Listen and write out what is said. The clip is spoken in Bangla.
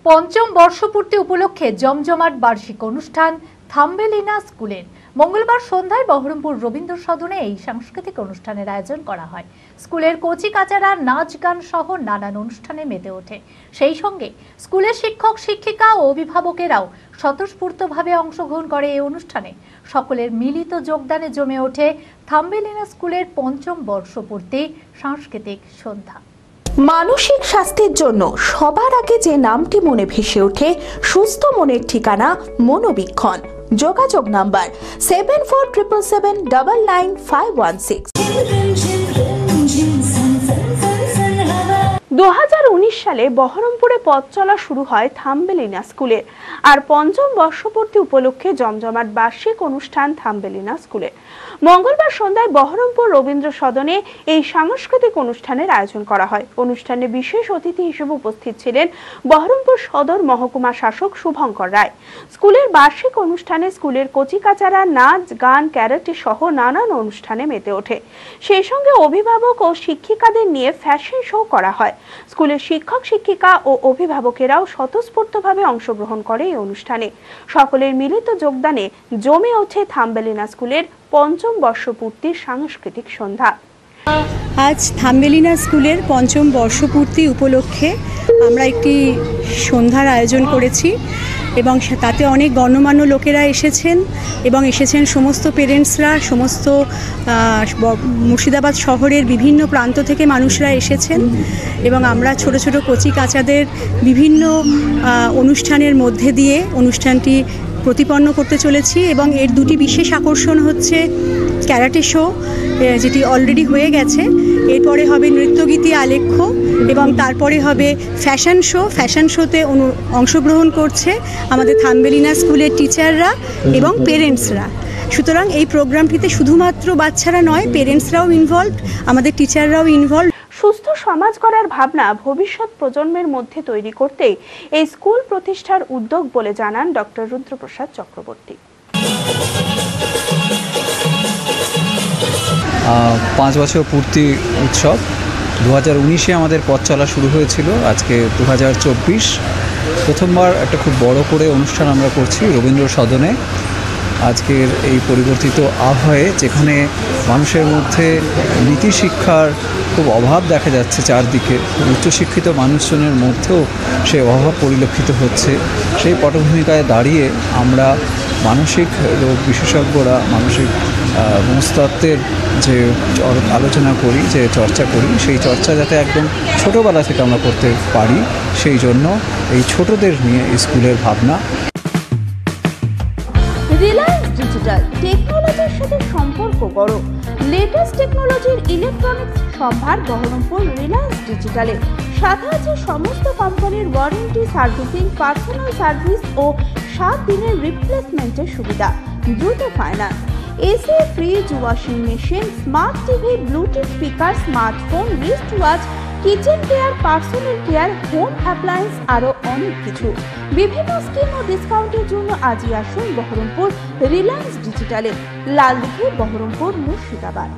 পঞ্চম বর্ষপূর্তি উপলক্ষে জমজমাট বার্ষিক অনুষ্ঠান থাম্বেলিনা স্কুলের মঙ্গলবার সন্ধ্যায় বহরমপুর রবীন্দ্র সদনে এই সাংস্কৃতিক অনুষ্ঠানের আয়োজন করা হয়। স্কুলের কচি কাচারা নাচ গান সহ নানান অনুষ্ঠানে মেতে ওঠে। সেই সঙ্গে স্কুলের শিক্ষক শিক্ষিকা ও অভিভাবকেরাও স্বতঃস্ফূর্তভাবে অংশগ্রহণ করে এই অনুষ্ঠানে। সকলের মিলিত যোগদানে জমে ওঠে থাম্বেলিনা স্কুলের পঞ্চম বর্ষপূর্তি সাংস্কৃতিক সন্ধ্যা। মানসিক স্বাস্থ্যের জন্য সবার আগে যে নামটি মনে ভেসে ওঠে সুস্থ মনের ঠিকানা মনোবীক্ষণ। যোগাযোগ নাম্বার 7477799516। 2019 সালে বহরমপুরে পথ চলা শুরু হয় থাম্বেলিনা স্কুলের, আর পঞ্চম বর্ষপূর্তি উপলক্ষে জমজমাট বার্ষিক অনুষ্ঠান থাম্বেলিনা স্কুলে। মঙ্গলবার সন্ধ্যায় বহরমপুর রবীন্দ্র সদনে এই সাংস্কৃতিক অনুষ্ঠানের আয়োজন করা হয়। অনুষ্ঠানে বিশেষ অতিথি হিসেবে উপস্থিত ছিলেন বহরমপুর সদর মহকুমা শাসক শুভঙ্কর রায়। স্কুলের বার্ষিক অনুষ্ঠানে স্কুলের কচিকাচারা নাচ গান ক্যারাটে সহ নানান অনুষ্ঠানে মেতে ওঠে। সেই সঙ্গে অভিভাবক ও শিক্ষিকাদের নিয়ে ফ্যাশন শো করা হয়। স্কুলের শিক্ষক শিক্ষিকা ও অভিভাবকেরাও স্বতঃস্ফূর্তভাবে অংশগ্রহণ করে এই অনুষ্ঠানে। সকলের মিলিত যোগদানে জমে ওঠে থাম্বেলিনা স্কুলের পঞ্চম বর্ষপূর্তির সাংস্কৃতিক সন্ধ্যা। আজ থাম্বেলিনা স্কুলের পঞ্চম বর্ষপূর্তি উপলক্ষে আমরা একটি সন্ধ্যার আয়োজন করেছি এবং তাতে অনেক গণ্যমান্য লোকেরা এসেছেন এবং এসেছেন সমস্ত পেরেন্টসরা, সমস্ত মুর্শিদাবাদ শহরের বিভিন্ন প্রান্ত থেকে মানুষরা এসেছেন এবং আমরা ছোট ছোট কচি কাচাদের বিভিন্ন অনুষ্ঠানের মধ্যে দিয়ে অনুষ্ঠানটি প্রতিপন্ন করতে চলেছি। এবং এর দুটি বিশেষ আকর্ষণ হচ্ছে ক্যারাটে শো, যেটি অলরেডি হয়ে গেছে, এরপরে হবে নৃত্যগীতি আলেখ্য এবং তারপরে হবে ফ্যাশন শো। ফ্যাশন শোতে অংশগ্রহণ করছে আমাদের থাম্বেলিনা স্কুলের টিচাররা এবং পেরেন্টসরা। সুতরাং এই প্রোগ্রামটিতে শুধুমাত্র বাচ্চারা নয়, পেরেন্টসরাও ইনভলভ, আমাদের টিচাররাও ইনভলভ। সুস্থ সমাজ গড়ার ভাবনা ভবিষ্যৎ প্রজন্মের মধ্যে তৈরি করতেই এই স্কুল প্রতিষ্ঠার উদ্যোগ বলে জানান ডক্টর রুদ্রপ্রসাদ চক্রবর্তী। 5 বছর পূর্তি উৎসব 2019-এ আমাদের পথ চলা শুরু হয়েছিল। আজকে 2024 প্রথমবার একটা খুব বড় করে অনুষ্ঠান আমরা করছি রবীন্দ্র সদনে। আজকের এই পরিবর্তিত আবহাওয়ায় যেখানে মানুষের মধ্যে নীতি শিক্ষার খুব অভাব দেখা যাচ্ছে, চারদিকে উচ্চশিক্ষিত মানুষজনের মধ্যেও সেই অভাব পরিলক্ষিত হচ্ছে, সেই পটভূমিকায় দাঁড়িয়ে আমরা মানসিক রোগ বিশেষজ্ঞরা মানসিক মনস্তত্ত্বের যে আলোচনা করি, যে চর্চা করি, সেই চর্চা যাতে একদম ছোটোবেলা থেকে আমরা করতে পারি, সেই জন্য এই ছোটদের নিয়ে স্কুলের ভাবনা। রিলায়েন্স ডিজিটাল টেকনোলজির সাথে সম্পর্ক গড়। লেটেস্ট টেকনোলজির ইলেকট্রনিক্স সম্ভার বহরমপুর রিলায়েন্স ডিজিটালে। সাথে আছে সমস্ত কোম্পানির ওয়ারেন্টি, সার্ভিসিং, পার্সোনাল সার্ভিস ও 7 দিনের রিপ্লেসমেন্টের সুবিধা, দ্রুত finance, AC, fridge, washing machine, smart TV, Bluetooth speaker, smartphone, wrist watch, kitchen care, personal care, home appliance, আরও অনেক কিছু। বিভিন্ন স্কিম ও ডিসকাউন্টের জন্য আজই আসুন বহরমপুর রিলায়েন্স ডিজিটালে, লালদিঘি, বহরমপুর, মুর্শিদাবাদ।